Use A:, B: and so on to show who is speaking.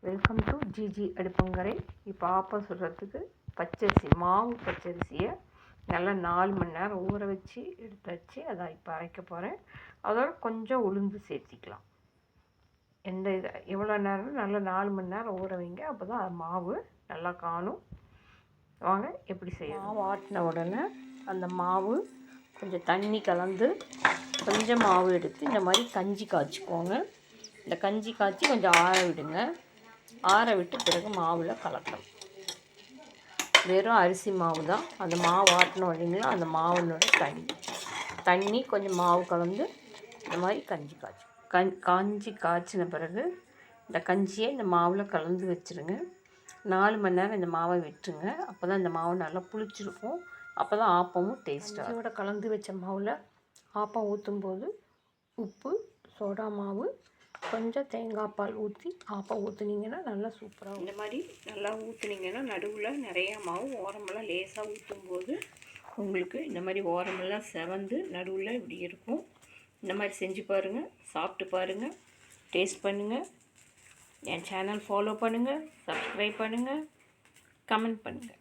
A: Welcome to GG அடுப்பங்கரை. இப்போ ஆப்பம் சுடுறதுக்கு பச்சரிசி மாவு பச்சரிசியை நல்லா 4 மணி நேரம் ஊற வச்சு எடுத்து அதை இப்போ அரைக்க போகிறேன். அதோட கொஞ்சம் உளுந்து சேர்த்திக்கலாம். எவ்வளோ நேரம் நல்லா 4 மணி நேரம் ஊற வைங்க, அப்போ தான் மாவு நல்லா காணும். வாங்க எப்படி செய்யணும். மாவு ஆட்டின உடனே அந்த மாவு கொஞ்சம் தண்ணி கலந்து கொஞ்சம் மாவு எடுத்து இந்த மாதிரி கஞ்சி காய்ச்சிக்கோங்க. இந்த கஞ்சி காய்ச்சி கொஞ்சம் ஆற விடுங்க. ஆற விட்டு பிறகு மாவில் கலக்கணும். வெறும் அரிசி மாவு தான். அந்த மாவு ஆட்டணும் இல்லைங்களா, அந்த மாவுனோட தண்ணி கொஞ்சம் மாவு கலந்து இந்த மாதிரி கஞ்சி காய்ச்சின பிறகு இந்த கஞ்சியை இந்த மாவில் கலந்து வச்சுருங்க. 4 மணி நேரம் இந்த மாவை விட்டுருங்க. அப்போ தான் இந்த மாவு நல்லா புளிச்சிருக்கும். அப்போ தான் ஆப்பமும் டேஸ்ட்டாக. அதோட கலந்து வச்ச மாவில் ஆப்பம் ஊற்றும்போது உப்பு, சோடா மாவு, கொஞ்சம் தேங்காய் பால் ஊற்றி ஆப்பம் ஊற்றுனீங்கன்னா நல்லா சூப்பராக. இந்த மாதிரி நல்லா ஊற்றுனீங்கன்னா நடுவில் நிறையா மாவு ஓரமெல்லாம் லேசாக ஊற்றும்போது உங்களுக்கு இந்த மாதிரி ஓரமெல்லாம் செவந்து நடுவில் இப்படி இருக்கும். இந்த மாதிரி செஞ்சு பாருங்கள், சாப்பிட்டு பாருங்கள், டேஸ்ட் பண்ணுங்கள். என் சேனல் ஃபாலோ பண்ணுங்கள், சப்ஸ்கிரைப் பண்ணுங்கள், கமெண்ட் பண்ணுங்கள்.